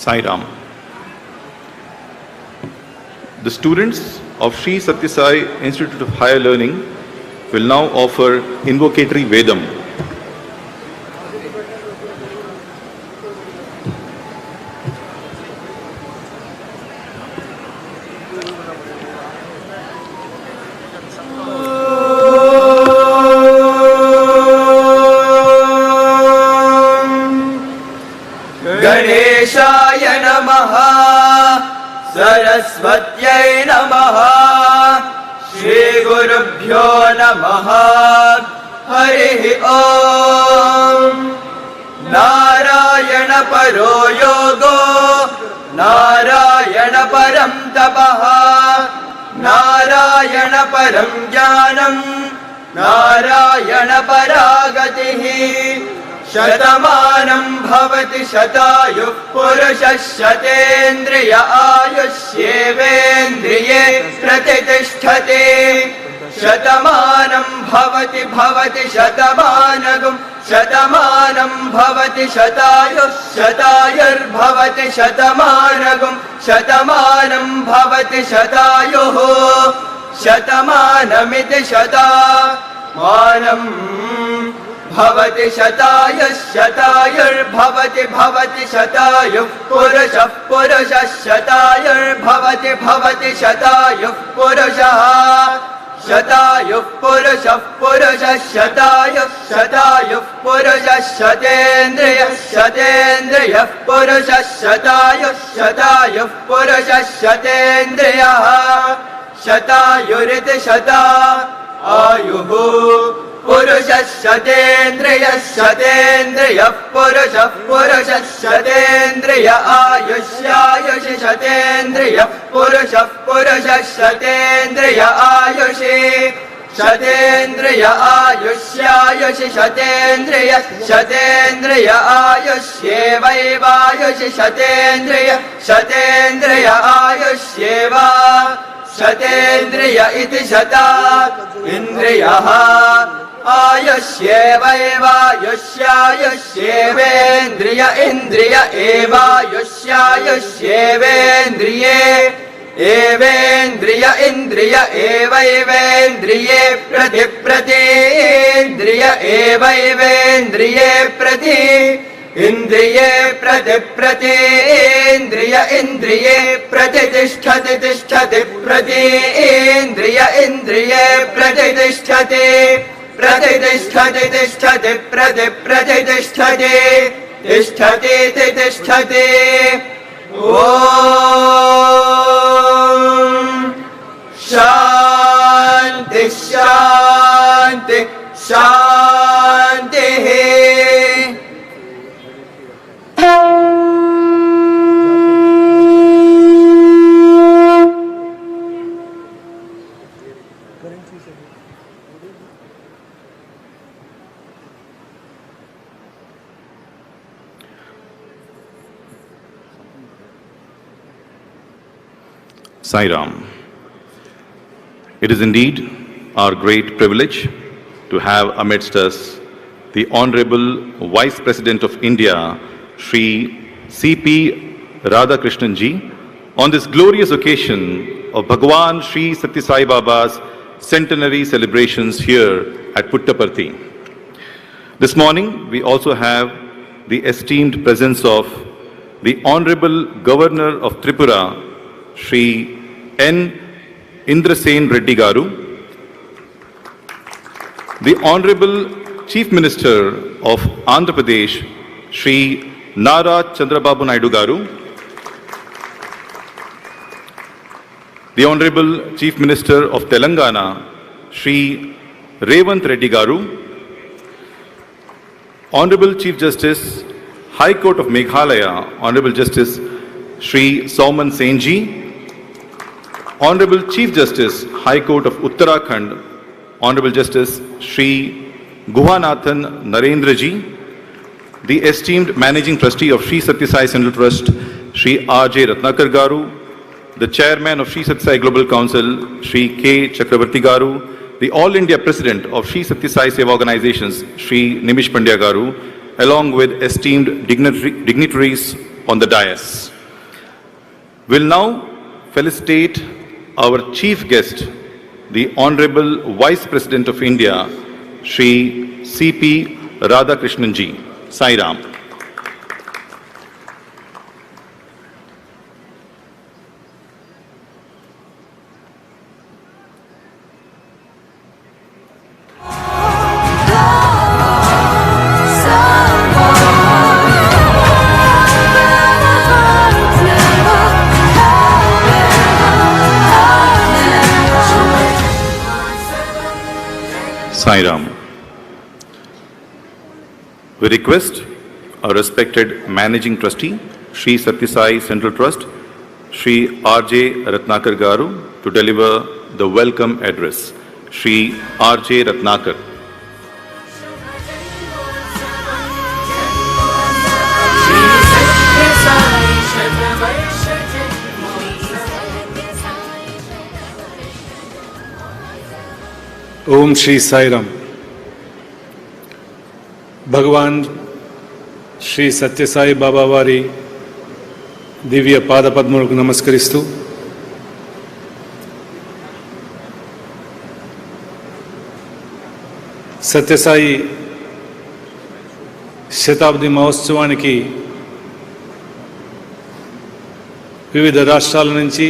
Sai Ram. The students of Sri Satya Sai Institute of Higher Learning will now offer invocatory Vedam. गणेशाय नमः, सरस्वत्यै नमः, श्रीगुरुभ्यो नमः। हरिः ॐ। नारायण परो योगो, नारायण परं तपः, नारायण परं ज्ञानं, नारायण परा गतिः। शतमानं भवति शतायुः पुरुषः शतेन्द्रिय आयुष्येवेन्द्रिये प्रतिष्ठते। शतमानं भवति शतमानगुं, शतमानं भवति शतायुः शतायुर्भवति शतमानगुं, शतमानं भवति शतायुः शतमानमिति शतमानम् भवति शतायुः शतायुर्भवति शतायुः पुरुषः पुरुषः शतायुर्भवति शतायुः पुरुषः शतायुः पुरुषः शतायुः पुरुषः शतेन्द्रियः पुरुषः शतायुः पुरुषः शतेन्द्रियः शतायुरिति आयुः पुरुषः शतेन्द्रियः पुरुषः शतेन्द्रिय आयुष्यायुषि शतेन्द्रियः पुरुषः शतेन्द्रिय आयुषि शतेन्द्रिय आयुष्यायुषि शतेन्द्रिय आयुष्येवैवायुषि शतेन्द्रिय आयुष्येव शतेन्द्रिय इति शता इन्द्रियः आयुष्येवैवायुष्यायुष्येवेन्द्रिय इन्द्रिय एवायुष्यायुष्येवेन्द्रिये एवेन्द्रिय इन्द्रिय एवैवेन्द्रिये प्रतिन्द्रिय एवैवेन्द्रिये प्रति इन्द्रिये प्रतिन्द्रिय इन्द्रिये प्रतिष्ठति प्रति इन्द्रिये प्रतिष्ठति तिष्ठति। ॐ शान्ति शान्ति शान्तिः। Sai Ram. It is indeed our great privilege to have amidst us the Honorable Vice President of India, Shri C.P. Radhakrishnan Ji, on this glorious occasion of Bhagwan Shri Satya Sai Baba's centenary celebrations here at Puttaparthi. This morning, we also have the esteemed presence of the Honorable Governor of Tripura, Shri N. Indrasen Reddy Garu, the Honorable Chief Minister of Andhra Pradesh, Shri Nara Chandrababu Naidu Garu, the Honorable Chief Minister of Telangana, Shri Revant Reddy Garu, Honorable Chief Justice, High Court of Meghalaya, Honorable Justice Shri Sauman Senji, Honorable Chief Justice, High Court of Uttarakhand, Honorable Justice Shri Guhanathan Narendraji, the esteemed Managing Trustee of Shri Satya Sai Central Trust, Shri R.J. Ratnakar Garu, the Chairman of Shri Satya Sai Global Council, Shri K. Chakravarti Garu, the All India President of Shri Satya Sai Seva Organizations, Shri Nimish Pandya Garu, along with esteemed dignitaries on the dais. We'll now felicitate our chief guest, the Honorable Vice President of India, Shri C.P. Radhakrishnan Ji. Sai Ram. Sai Ram. We request our respected Managing Trustee, Shri Satya Sai Central Trust, Shri R.J. Ratnakar Garu, to deliver the welcome address. Shri R.J. Ratnakar. Om Shri Sai Ram. Bhagwan Shri Satya Sai Baba Vari Divya Pada Padmulaku Namaskaristu. Satya Sai Shatabdi Mahotsavaniki వివిధ రాష్ట్రాల నుంచి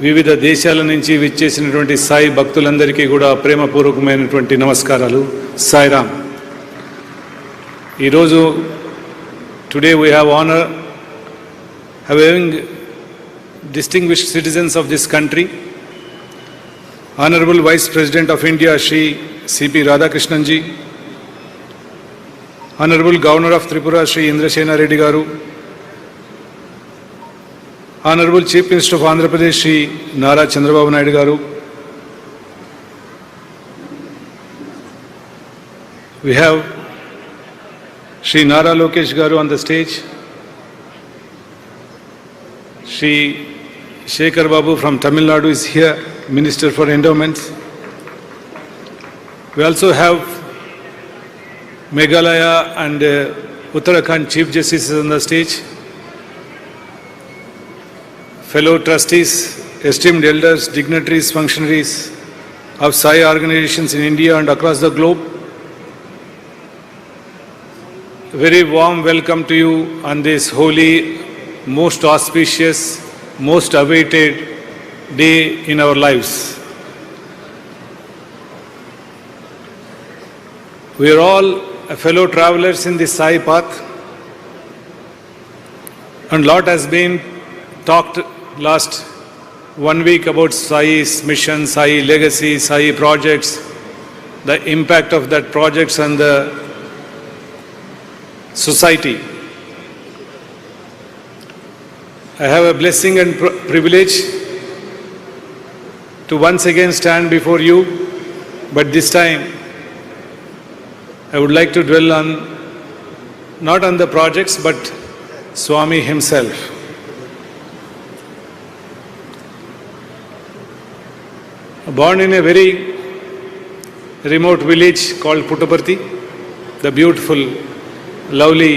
వివిధ దేశాల నుంచి విచ్చేసినటువంటి సాయి భక్తులందరికీ కూడా ప్రేమపూర్వకమైనటువంటి నమస్కారాలు. సాయిరామ్. ఈరోజు today we have honour having distinguished citizens of this country, Honorable Vice President of India Shri C.P. Radhakrishnan Ji, Honorable Governor of Tripura Shri Indrasena Reddy Garu, Honorable Chief Minister of Andhra Pradesh Shri Nara Chandrababu Naidu Garu, we have Shri Nara Lokesh Garu on the stage, Shri Shekhar Babu from Tamil Nadu is here, Minister for Endowments. We also have Meghalaya and Uttarakhand Chief Justices on the stage, fellow trustees, esteemed elders, dignitaries, functionaries of Sai organizations in India and across the globe. Very warm welcome to you on this holy, most auspicious, most awaited day in our lives. We are all fellow travelers in this Sai path, and lot has been talked last 1 week about Sai's mission, Sai legacy, Sai projects, the impact of that projects on the society. I have a blessing and privilege to once again stand before you, but this time I would like to dwell on not on the projects but Swami himself. Born in a very remote village called Puttaparthi, the beautiful, lovely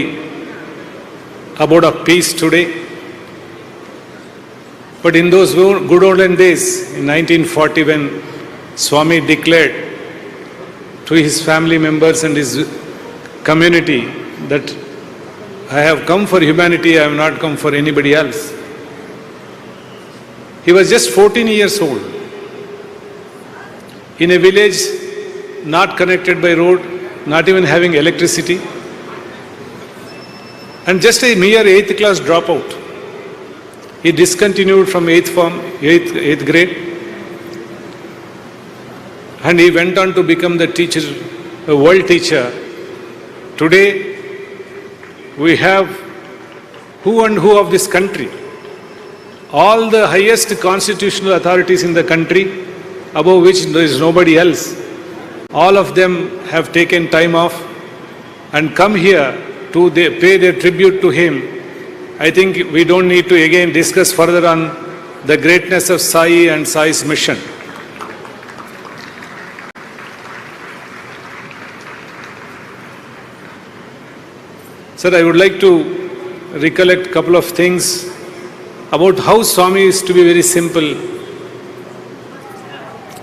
abode of peace today. But in those good olden days, in 1940, when Swami declared to his family members and his community that I have come for humanity, I have not come for anybody else. He was just 14 years old. In a village not connected by road, not even having electricity, and just a mere 8th class dropout. He discontinued from 8th grade, and he went on to become the teacher, a world teacher. Today, we have who and who of this country, all the highest constitutional authorities in the country, above which there is nobody else, all of them have taken time off and come here to pay their tribute to him. I think we don't need to again discuss further on the greatness of Sai and Sai's mission. Sir, I would like to recollect a couple of things about how Swami is to be very simple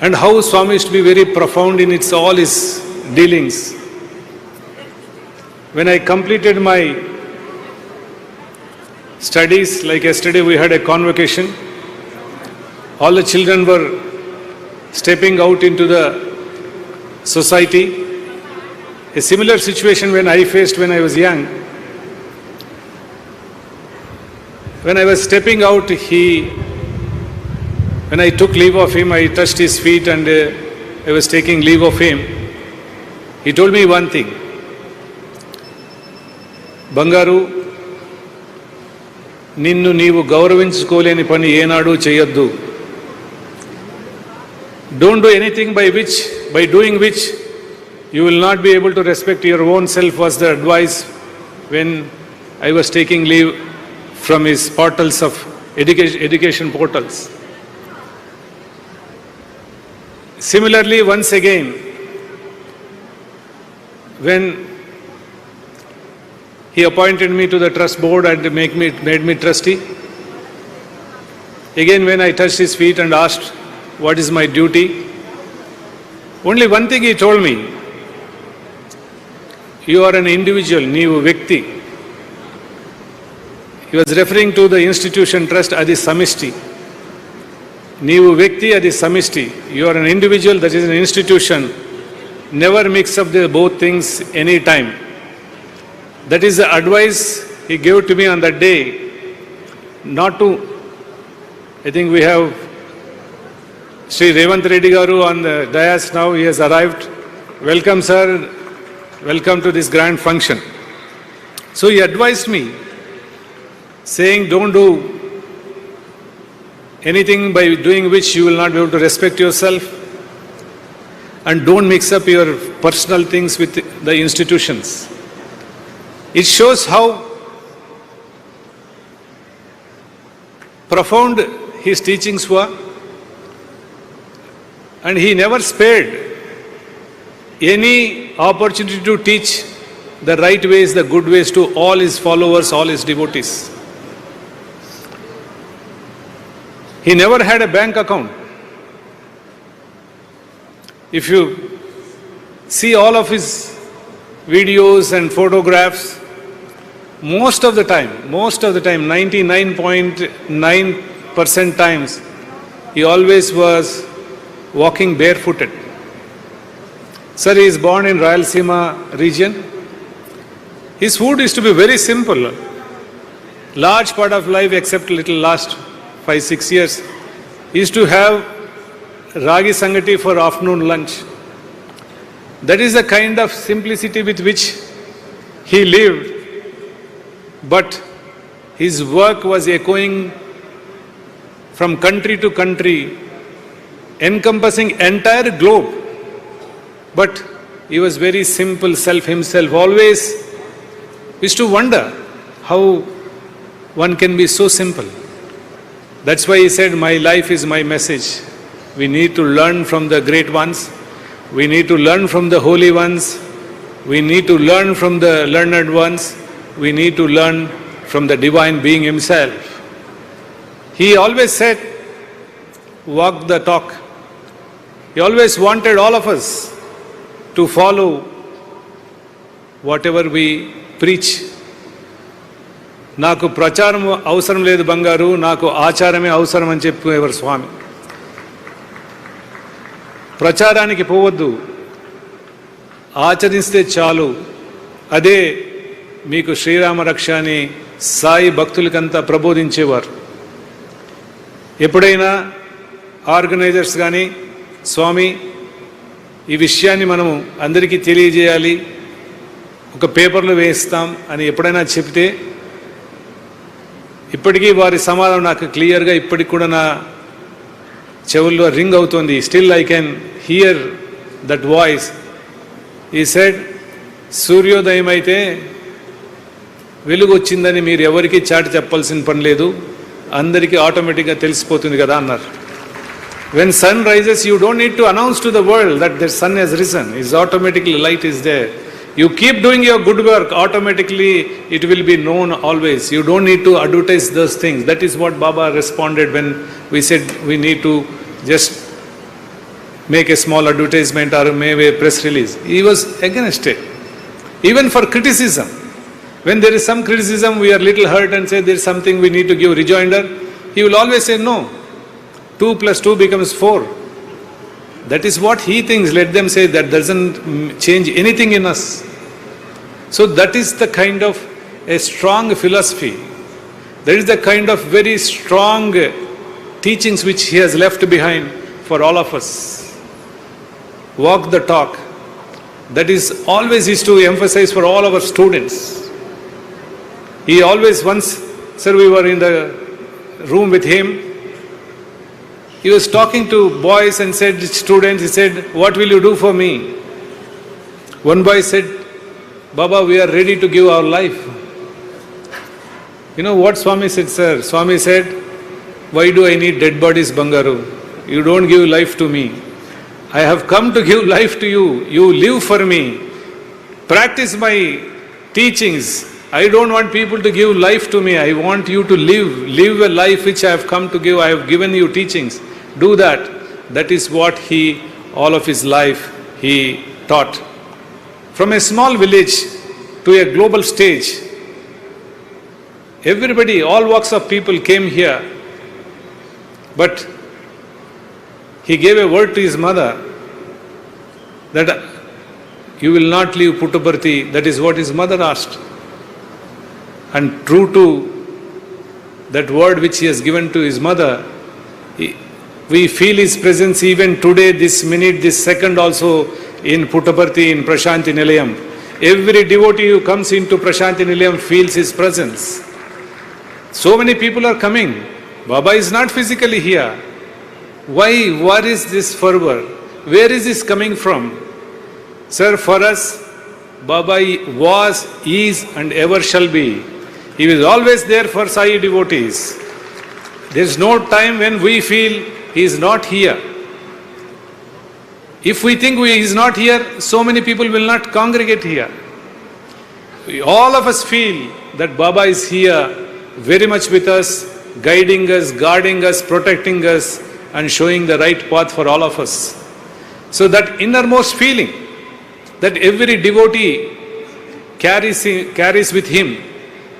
and how Swami is to be very profound in all his dealings. When I completed my studies, like yesterday we had a convocation, all the children were stepping out into the society. A similar situation when I faced when I was young. When I was stepping out, when I took leave of him, I touched his feet and I was taking leave of him. He told me one thing. Bangaru, నిన్ను నీవు గౌరవించుకోలేని పని ఏనాడు చేయొద్దు. Don't do anything by doing which you will not be able to respect your own self, was the advice when I was taking leave from his portals of education portals. Similarly, once again, when he appointed me to the trust board and made me trustee, again when I touched his feet and asked what is my duty, only one thing he told me: you are an individual, neevu vyakti. He was referring to the institution trust adi samishti. Neevu vyakti adi samishti. You are an individual, that is an institution. Never mix up the both things any time. That is the advice he gave to me on that day. Not to, I think we have Sri Revant Reddy Garu on the dais now. He has arrived. Welcome, sir. Welcome to this grand function. So he advised me, saying, don't do anything by doing which you will not be able to respect yourself, and don't mix up your personal things with the institutions. It shows how profound his teachings were, and he never spared any opportunity to teach the right ways, the good ways to all his followers, all his devotees. He never had a bank account. If you see all of his videos and photographs, most of the time, 99.9% times, he always was walking barefooted. Sir, he is born in Rayalaseema region. His food is to be very simple. Large part of life, except little last 5-6 years, he used to have ragi sangati for afternoon lunch. That is the kind of simplicity with which he lived. But his work was echoing from country to country, encompassing entire globe. But he was very simple self himself. Always used to wonder how one can be so simple. That's why he said, my life is my message. We need to learn from the great ones. We need to learn from the holy ones. We need to learn from the learned ones. We need to learn from the divine being himself. He always said, walk the talk. He always wanted all of us to follow whatever we preach. నాకు ప్రచారం అవసరం లేదు బంగారు, నాకు ఆచారమే అవసరం అని చెప్పేవారు స్వామి. ప్రచారానికి పోవద్దు, ఆచరిస్తే చాలు. అదే మీకు శ్రీరామ రక్ష అని సాయి భక్తులకంతా ప్రబోధించేవారు. ఎప్పుడైనా ఆర్గనైజర్స్ కానీ, స్వామి ఈ విషయాన్ని మనము అందరికీ తెలియజేయాలి, ఒక పేపర్లో వేస్తాం అని ఎప్పుడైనా చెప్తే ఇప్పటికీ వారి సమాధానం నాకు క్లియర్గా ఇప్పటికి కూడా నా చెవుల్లో రింగ్ అవుతుంది. Still I can hear that voice. ఈ సెడ్, సూర్యోదయం అయితే వెలుగు వచ్చిందని మీరు ఎవరికి చాటి చెప్పాల్సిన పని లేదు, అందరికీ ఆటోమేటిక్గా తెలిసిపోతుంది కదా అన్నారు. When sun rises, you don't need to announce to the world that the sun has risen. It's automatically light is there. You keep doing your good work, automatically it will be known always. You don't need to advertise those things. That is what Baba responded when we said we need to just make a small advertisement or maybe a press release. He was against it. Even for criticism. When there is some criticism, we are little hurt and say there is something we need to give rejoinder. He will always say no. 2 plus 2 becomes 4. That is what he thinks. Let them say that doesn't change anything in us. So that is the kind of a strong philosophy. That is the kind of very strong teachings which he has left behind for all of us. Walk the talk. That is always is to emphasize for all our students. He always once, sir, we were in the room with him. He was talking to boys and said, students, he said, what will you do for me? One boy said, Baba, we are ready to give our life. You know what Swami said, sir? Swami said, why do I need dead bodies, Bangaru? You don't give life to me. I have come to give life to you. You live for me. Practice my teachings. I don't want people to give life to me. I want you to live a life which I have come to give. I have given you teachings. Do that. That is what he, all of his life, he taught. From a small village to a global stage, everybody, all walks of people came here. But he gave a word to his mother that you will not leave Puttaparthi. That is what his mother asked. And true to that word which he has given to his mother, we feel his presence even today, this minute, this second also in Puttaparthi, in Prashanti Nilayam. Every devotee who comes into Prashanti Nilayam feels his presence. So many people are coming. Baba is not physically here. Why? What is this fervor? Where is this coming from? Sir, for us, Baba was, is and ever shall be. He was always there for Sai devotees. There is no time when we feel he is not here. If we think he is not here, so many people will not congregate here. All of us feel that Baba is here very much with us, guiding us, guarding us, protecting us and showing the right path for all of us. So that innermost feeling that every devotee carries with him,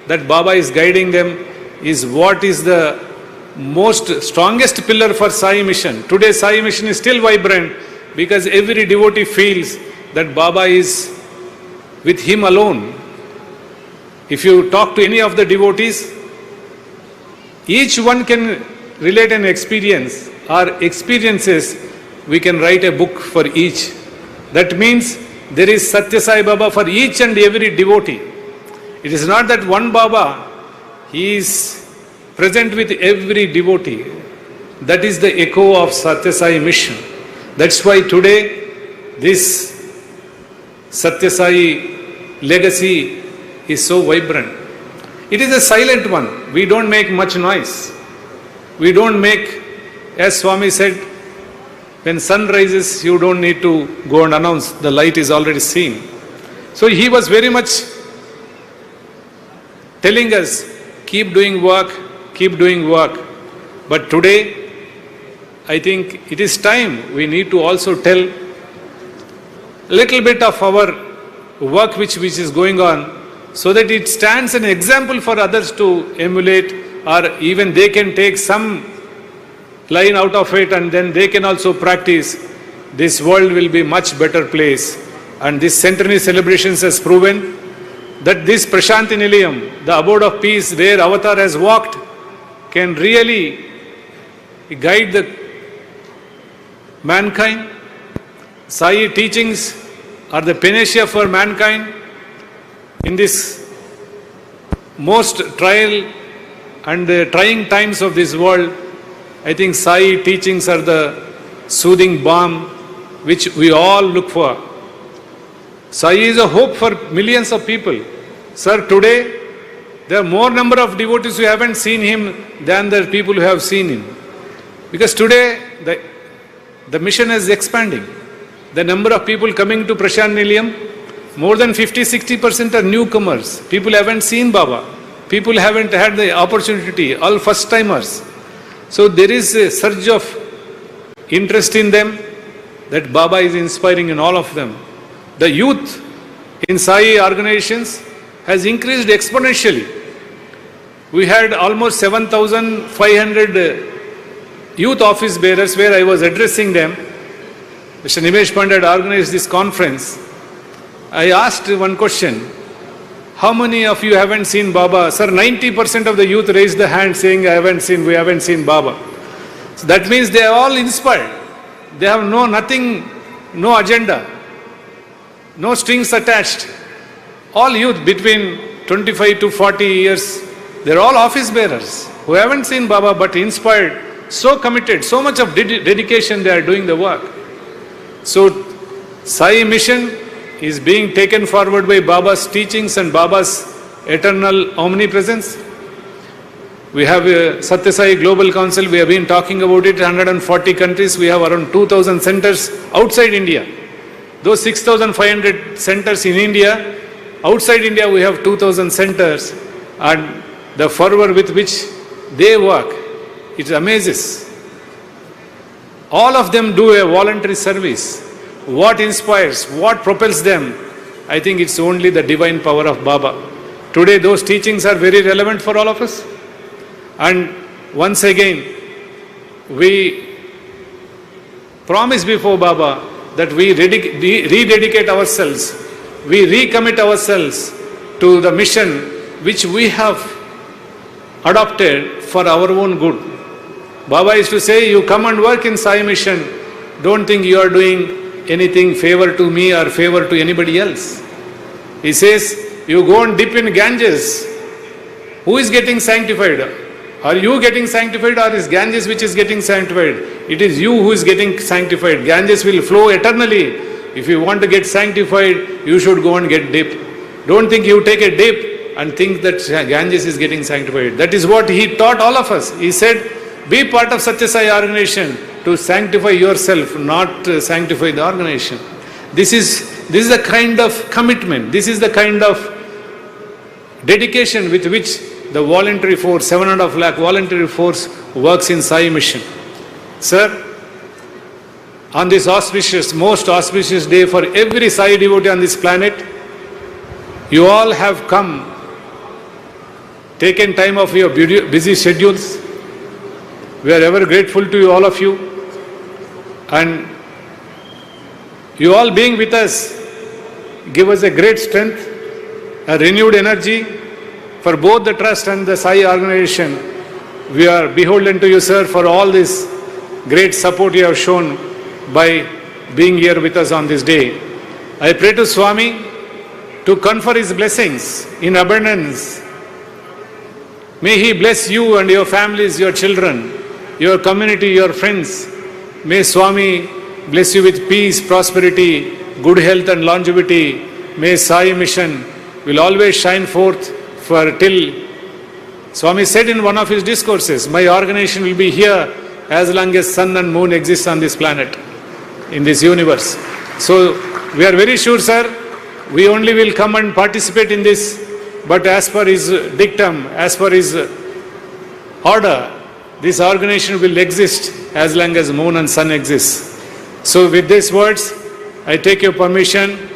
that Baba is guiding them, is what is the most strongest pillar for Sai mission. Today Sai mission is still vibrant because every devotee feels that Baba is with him alone. If you talk to any of the devotees, each one can relate an experience or experiences. We can write a book for each. That means there is Satya Sai Baba for each and every devotee. It is not that one Baba, he is present with every devotee. That is the echo of Satya Sai mission. That's why today this Satya Sai legacy is so vibrant. It is a silent one. We don't make much noise. We don't make, as Swami said, when sun rises, you don't need to go and announce. The light is already seen. So he was very much telling us, keep doing work, keep doing work. But today, I think it is time we need to also tell a little bit of our work which is going on, so that it stands an example for others to emulate, or even they can take some line out of it and then they can also practice. This world will be much better place. And this centenary celebrations has proven that this Prashanti Nilayam, the abode of peace where Avatar has walked, can really guide the mankind. Sai teachings are the panacea for mankind in this most trial and the trying times of this world, I think Sai teachings are the soothing balm which we all look for. Sai is a hope for millions of people. Sir, today there are more number of devotees who haven't seen him than the people who have seen him. Because today the mission is expanding. The number of people coming to Prashant Nilayam, more than 50-60% are newcomers. People haven't seen Baba. People haven't had the opportunity, all first timers. So there is a surge of interest in them that Baba is inspiring in all of them. The youth in Sai organizations has increased exponentially. We had almost 7,500 youth office bearers where I was addressing them. Mr. Nimesh Pandit organized this conference. I asked one question. How many of you haven't seen Baba? Sir, 90% of the youth raised the hand saying, we haven't seen Baba. So that means they are all inspired. They have no agenda, no strings attached. All youth between 25 to 40 years, they're all office bearers who haven't seen Baba but inspired, so committed, so much of dedication they are doing the work. So Sai mission is being taken forward by Baba's teachings and Baba's eternal omnipresence. We have Satya Sai Global Council, we have been talking about it, 140 countries, we have around 2,000 centers outside India. Those 6,500 centers in India, outside India we have 2,000 centers, and the fervor with which they work, it amazes. All of them do a voluntary service. What inspires, what propels them? I think it's only the divine power of Baba. Today those teachings are very relevant for all of us. And once again, we promise before Baba that we rededicate ourselves, we recommit ourselves to the mission which we have adopted for our own good. Baba used to say, you come and work in Sai mission, don't think you are doing anything favor to me or favor to anybody else. He says, you go and dip in Ganges. Who is getting sanctified? Are you getting sanctified or is Ganges which is getting sanctified? It is you who is getting sanctified. Ganges will flow eternally. If you want to get sanctified, you should go and get dip. Don't think you take a dip and think that Ganges is getting sanctified. That is what he taught all of us. He said, be part of Satya Sai organization to sanctify yourself, not sanctify the organization. This is the kind of commitment, this is the kind of dedication with which the voluntary force, 7.5 lakh voluntary force works in Sai mission. Sir, on this auspicious, most auspicious day for every Sai devotee on this planet, you all have come, taken time off your busy schedules. We are ever grateful to you, all of you. And you all being with us give us a great strength, a renewed energy for both the trust and the Sai organization. We are beholden to you, sir, for all this great support you have shown by being here with us on this day. I pray to Swami to confer his blessings in abundance. May he bless you and your families, your children, your community, your friends. May Swami bless you with peace, prosperity, good health and longevity. May Sai mission will always shine forth for till. Swami said in one of his discourses, my organization will be here as long as sun and moon exist on this planet, in this universe. So we are very sure, sir, we only will come and participate in this, but as per his dictum, as per his order, this organization will exist as long as moon and sun exists. So with these words, I take your permission.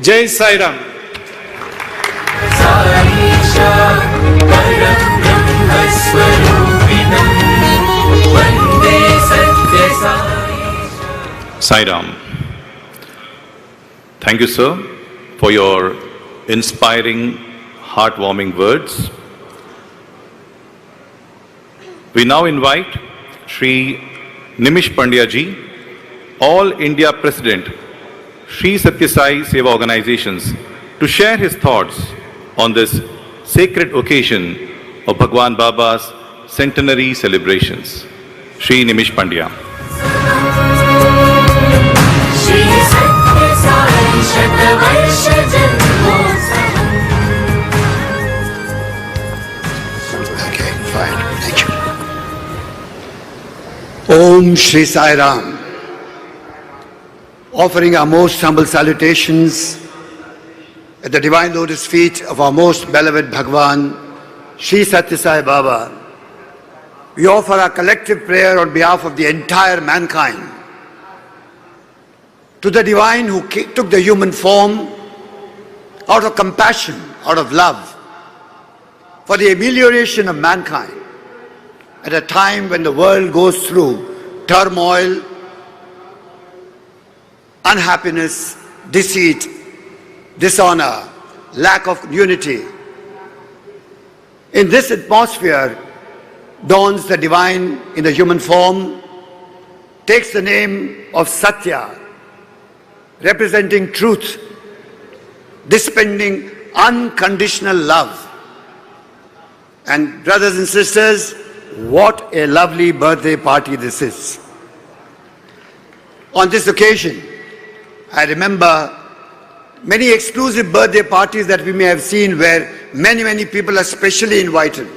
Jai Sai Ram. Sai Ram. Thank you, sir, for your inspiring, heartwarming words. We now invite Shri Nimish Pandya ji, All India President, Shri Satya Sai Seva Organizations, to share his thoughts on this sacred occasion of Bhagwan Baba's centenary celebrations. Shri Nimish Pandya. Shri सत्य Sai शतवर्ष जन्मोत्सवम्। Okay, fine. Thank you. Om Shri Sai Ram. Offering our most humble salutations at the divine lotus feet of our most beloved Bhagwan, Shri Satya Sai Baba, we offer our collective prayer on behalf of the entire mankind to the divine who took the human form out of compassion, out of love, for the amelioration of mankind at a time when the world goes through turmoil, unhappiness, deceit, dishonor, lack of unity. In this atmosphere dawns the divine in the human form, takes the name of Satya, representing truth, dispensing unconditional love. And brothers and sisters, what a lovely birthday party this is. On this occasion, I remember many exclusive birthday parties that we may have seen where many people are specially invited.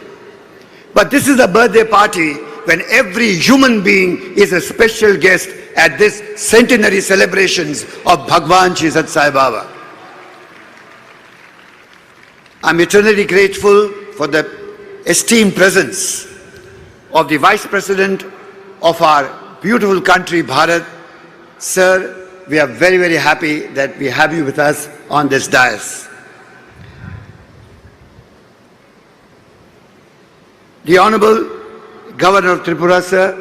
But this is a birthday party when every human being is a special guest at this centenary celebrations of Bhagwan Shri Satya Sai Baba. I'm eternally grateful for the esteemed presence of the Vice President of our beautiful country, Bharat. Sir, we are very happy that we have you with us on this dais. The Honorable Governor of Tripura, sir,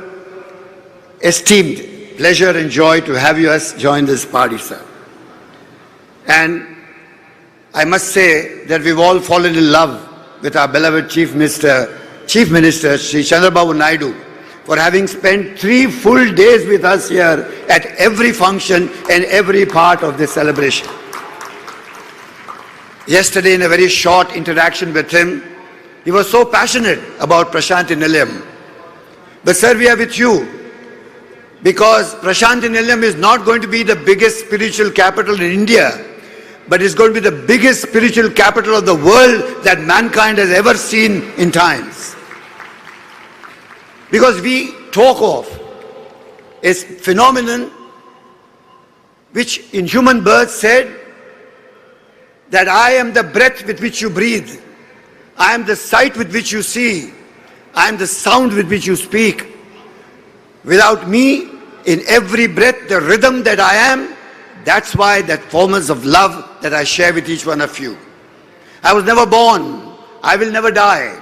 esteemed pleasure and joy to have you us join this party, sir. And I must say that we've all fallen in love with our beloved Chief Minister, Sri Chandrababu Naidu, for having spent 3 full days with us here at every function and every part of this celebration. Yesterday, in a very short interaction with him, he was so passionate about Prashanti Nilayam. But sir, we are with you because Prashanti Nilayam is not going to be the biggest spiritual capital in India, but it's going to be the biggest spiritual capital of the world that mankind has ever seen in times. Because we talk of a phenomenon which in human birth said that I am the breath with which you breathe, I am the sight with which you see, I am the sound with which you speak. Without me, in every breath, the rhythm that I am, that's why that formats of love that I share with each one of you. I was never born, I will never die.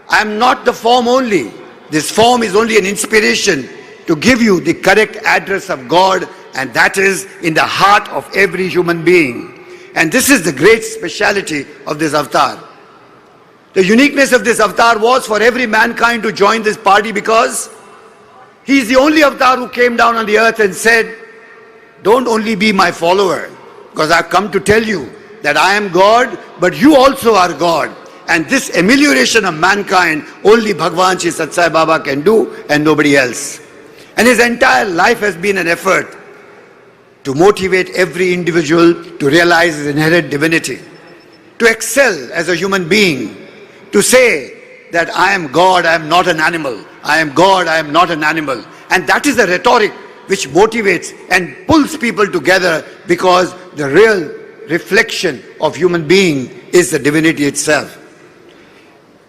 I am not the form only. This form is only an inspiration to give you the correct address of God, and that is in the heart of every human being. And this is the great speciality of this avatar. The uniqueness of this avatar was for every mankind to join this party because he is the only avatar who came down on the earth and said, don't only be my follower, because I've come to tell you that I am God, but you also are God. And this amelioration of mankind, only Bhagwan Shri Satya Sai Baba can do and nobody else. And his entire life has been an effort to motivate every individual to realize his inherent divinity, to excel as a human being, to say that I am God, I am not an animal. I am God, I am not an animal. And that is the rhetoric which motivates and pulls people together, because the real reflection of human being is the divinity itself.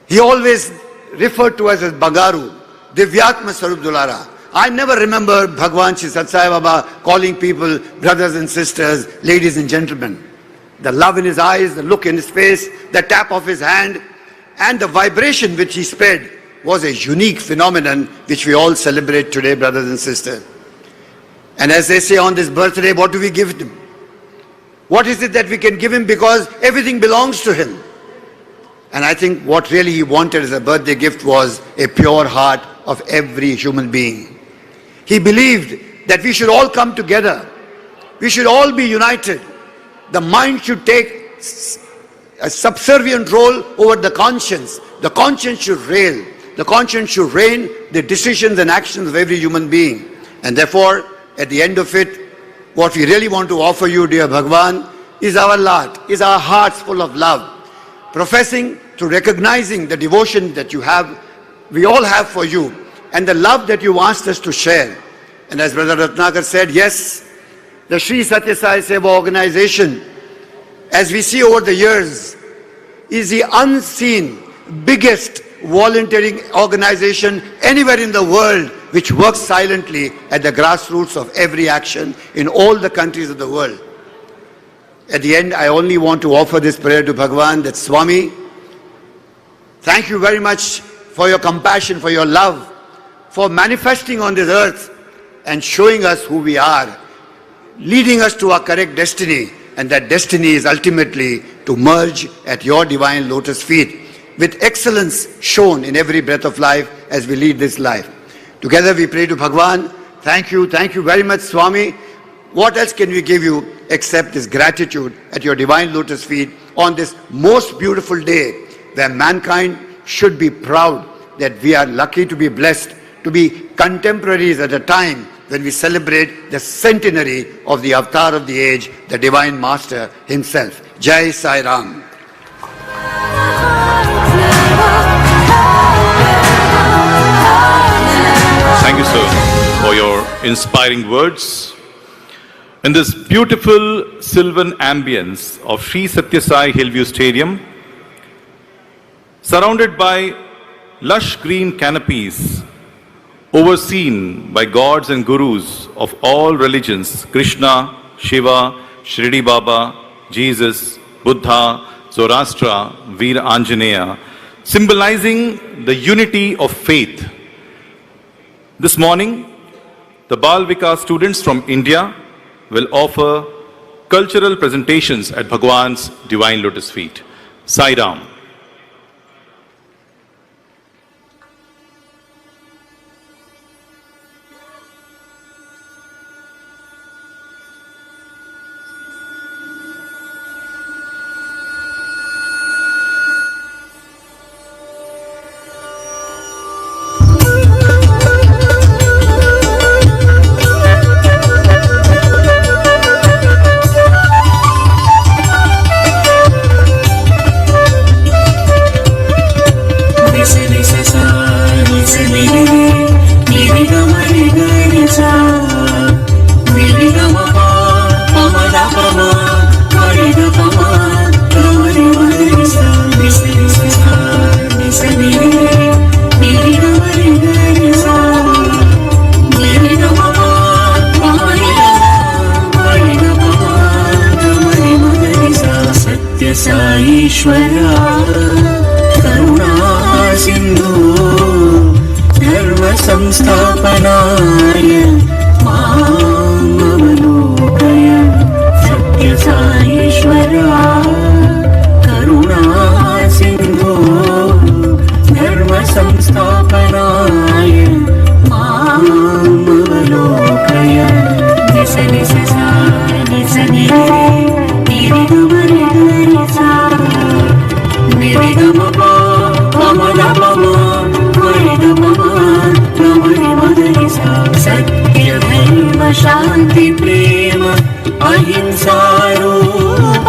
He always referred to us as Bangaru, Divyatma Sarup Dulara. I never remember Bhagwan Shri Satya Sai Baba calling people brothers and sisters, ladies and gentlemen. The love in his eyes, the look in his face, the tap of his hand, and the vibration which he spread was a unique phenomenon which we all celebrate today, brothers and sisters. And as they say on this birthday, what do we give him? What is it that we can give him, because everything belongs to him? And I think what really he wanted as a birthday gift was a pure heart of every human being. He believed that we should all come together. We should all be united. The mind should take a subservient role over the conscience. The conscience should reign. The conscience should reign the decisions and actions of every human being. And therefore, at the end of it, what we really want to offer you, dear Bhagwan, is our lot, is our hearts full of love, professing to recognizing the devotion that you have, we all have for you, and the love that you asked us to share. And as Brother Ratnakar said, yes, the Sri Satya Sai Seva organization, as we see over the years, is the unseen biggest volunteering organization anywhere in the world which works silently at the grassroots of every action in all the countries of the world. At the end, I only want to offer this prayer to Bhagwan that Swami, thank you very much for your compassion, for your love, for manifesting on this earth and showing us who we are, leading us to our correct destiny, and that destiny is ultimately to merge at your divine lotus feet with excellence shown in every breath of life as we lead this life. Together we pray to Bhagwan, thank you very much Swami. What else can we give you except this gratitude at your divine lotus feet on this most beautiful day where mankind should be proud that we are lucky to be blessed to be contemporaries at a time when we celebrate the centenary of the avatar of the age, the Divine Master himself. Jai Sai Ram. Thank you, sir, for your inspiring words. In this beautiful sylvan ambience of Sri Satya Sai Hillview Stadium, surrounded by lush green canopies, overseen by gods and gurus of all religions, Krishna, Shiva, Shirdi Baba, Jesus, Buddha, Zoroastra, Veer Anjaneya, symbolizing the unity of faith. This morning, the Bal Vikas students from India will offer cultural presentations at Bhagwan's Divine Lotus Feet. Sai Ram. संस्थापनाय मामवलोकय सत्य साईश्वरा करुणासिन्धो धर्म संस्थापनाय मामवलोकय निस निस सा निस नि रे निरिगम रे रे सा निरिगम प पमद पम सत्य धर्म शांति प्रेम अहिंसा रूप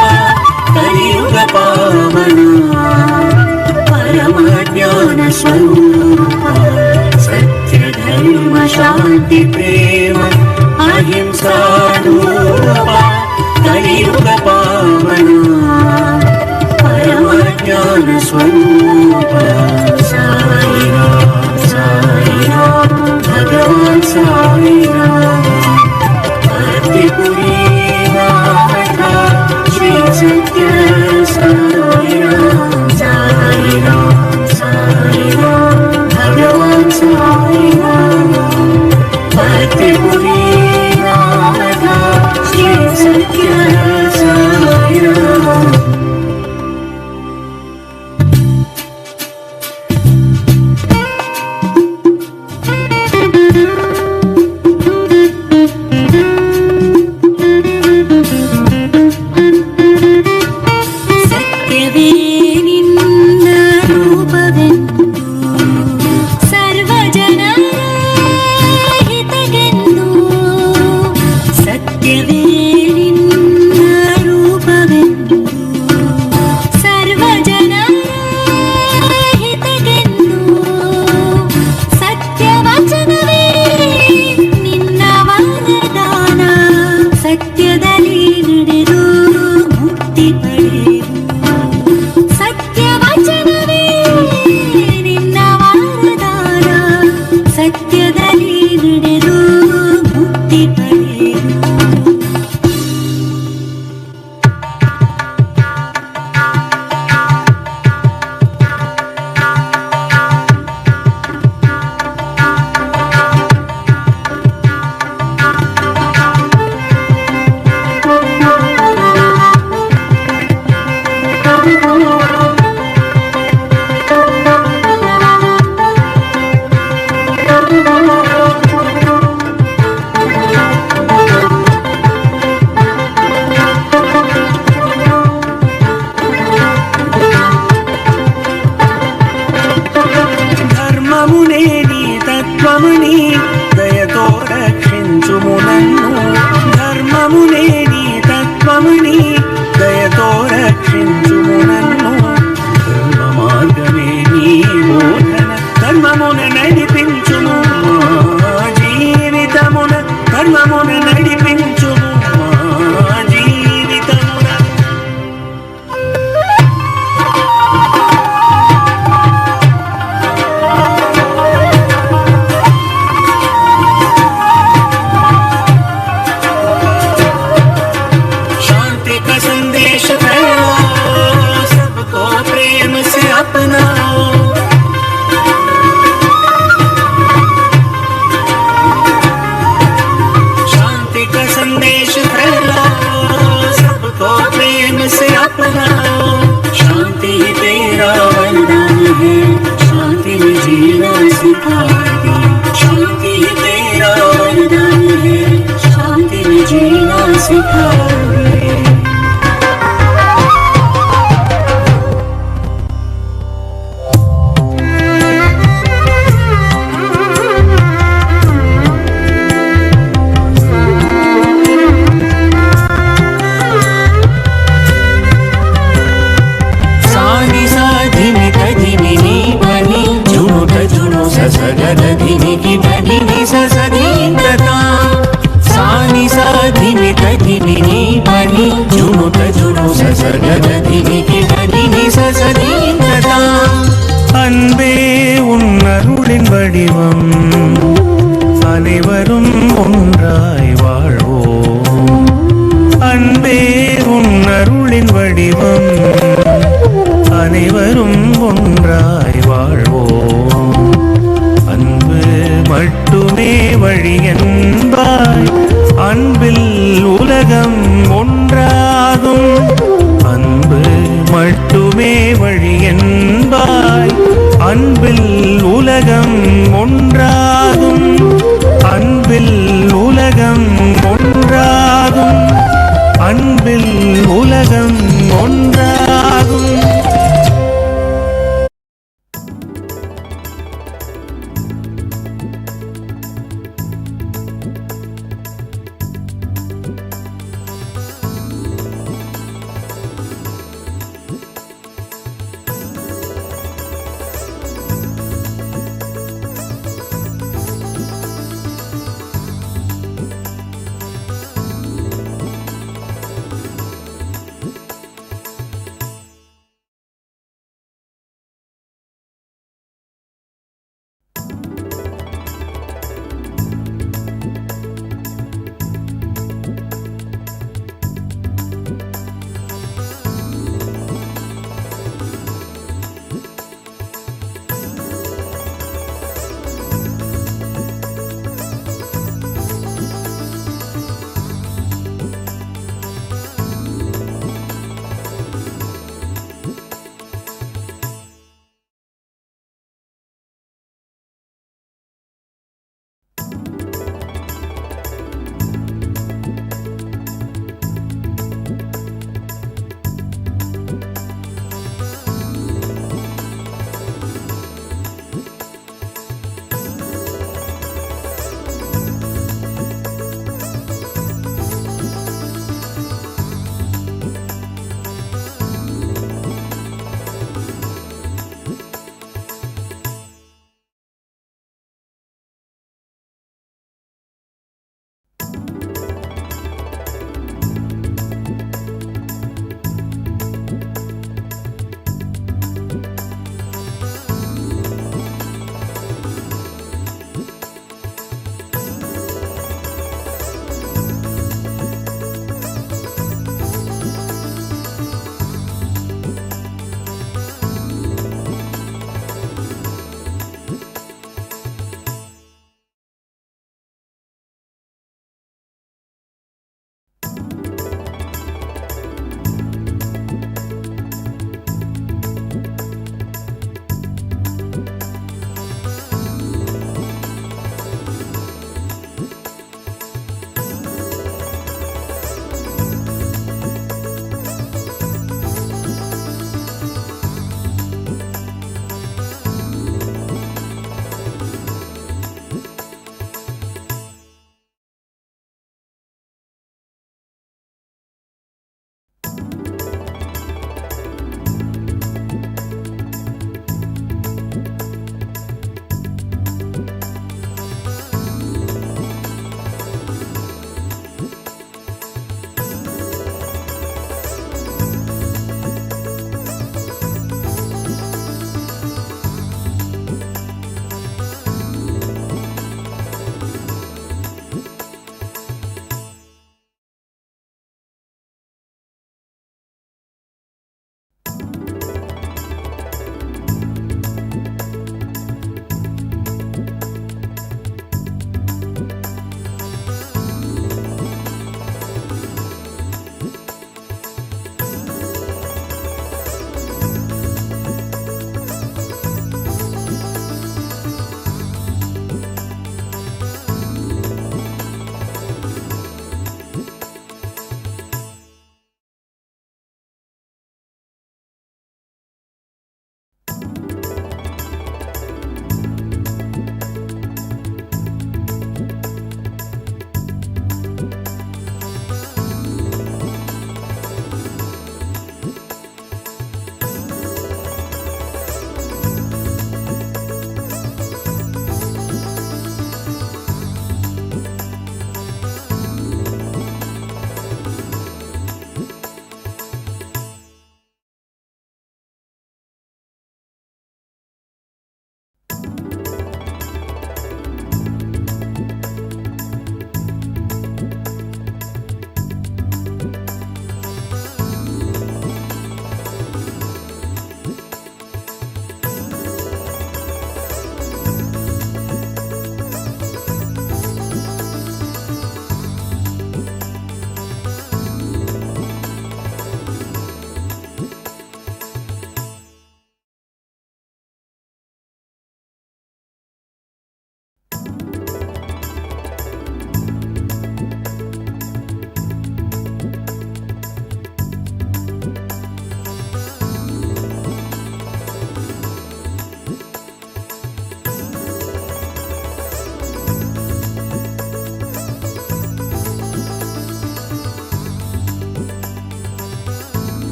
कलियुग पावना परम ज्ञान स्वरूप सत्य धर्म शांति प्रेम अहिंसा रूप कलियुग पावना परम ज्ञान स्वरूप साई राम भगवान साई राम भक्तिपुरी माता श्री सत्य साई राम भगवान साई राम भक्तिपुरी माता श्री सत्य साई राम ಮುಕ್ತಿ ಪಡೆದು ಸತ್ಯವಚನವೇ ನಿನ್ನ ವರದಾನ ಸತ್ಯದಲ್ಲಿ ನಡೆದು ಮುಕ್ತಿ ಪಡೆದು அன்பே உன்னருளின் வடிவம் அனைவரும் ஒன்றாய் வாழ்வோம். அன்பே உன்னருளின் வடிவம் அனைவரும் ஒன்றாய் வாழ்வோம். அன்பு மட்டுமே வழி என்பாய் அன்பில் உலகம் ஒன்றாகும். அன்பு மட்டுமே வழி என்பாய் அன்பில் உலகம் ஒன்றாகும். அன்பில் உலகம் ஒன்றாகும். அன்பில் உலகம் ஒன்றாகும்.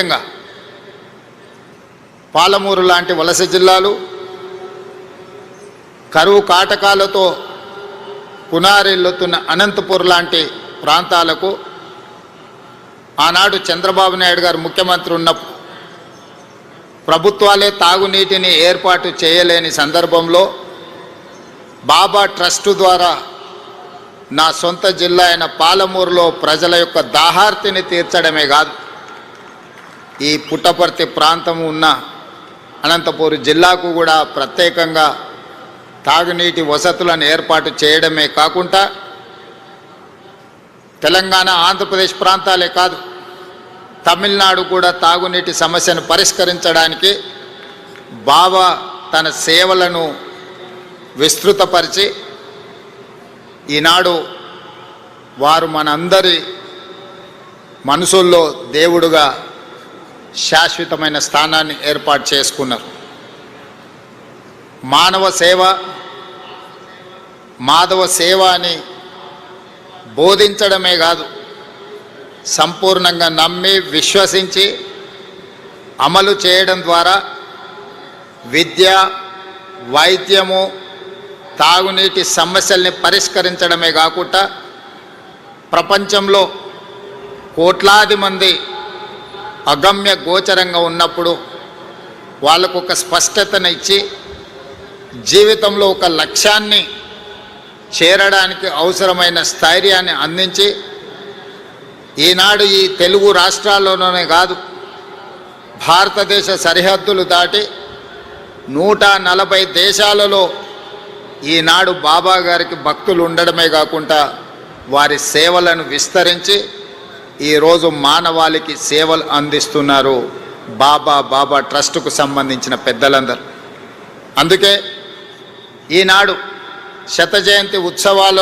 ప్రత్యేకంగా పాలమూరు లాంటి వలస జిల్లాలు కరువు కాటకాలతో కునారిల్లుతున్న అనంతపూర్ లాంటి ప్రాంతాలకు ఆనాడు చంద్రబాబు నాయుడు గారు ముఖ్యమంత్రి ఉన్నప్పుడు ప్రభుత్వాలే తాగునీటిని ఏర్పాటు చేయలేని సందర్భంలో బాబా ట్రస్టు ద్వారా నా సొంత జిల్లా అయిన పాలమూరులో ప్రజల యొక్క దాహార్తిని తీర్చడమే కాదు, ఈ పుట్టపర్తి ప్రాంతం ఉన్న అనంతపూర్ జిల్లాకు కూడా ప్రత్యేకంగా తాగునీటి వసతులను ఏర్పాటు చేయడమే కాకుండా తెలంగాణ ఆంధ్రప్రదేశ్ ప్రాంతాలే కాదు తమిళనాడు కూడా తాగునీటి సమస్యను పరిష్కరించడానికి బాబా తన సేవలను విస్తృతపరిచి ఈనాడు వారు మనందరి మనసుల్లో దేవుడుగా శాశ్వతమైన స్థానాన్ని ఏర్పాటు చేసుకున్నారు. మానవ సేవ మాధవ సేవ అని బోధించడమే కాదు, సంపూర్ణంగా నమ్మి విశ్వసించి అమలు చేయడం ద్వారా విద్య, వైద్యము, తాగునీటి సమస్యల్ని పరిష్కరించడమే కాకుండా ప్రపంచంలో కోట్లాది మంది అగమ్య గోచరంగా ఉన్నప్పుడు వాళ్ళకు ఒక స్పష్టతను ఇచ్చి జీవితంలో ఒక లక్ష్యాన్ని చేరడానికి అవసరమైన స్థైర్యాన్ని అందించి ఈనాడు ఈ తెలుగు రాష్ట్రాల్లోనే కాదు భారతదేశ సరిహద్దులు దాటి 140 దేశాలలో ఈనాడు బాబా గారికి భక్తులు ఉండడమే కాకుండా వారి సేవలను విస్తరించి ఈరోజు మానవాళికి సేవలు అందిస్తున్నారు బాబా ట్రస్టుకు సంబంధించిన పెద్దలందరూ. అందుకే ఈనాడు శత జయంతి ఉత్సవాలు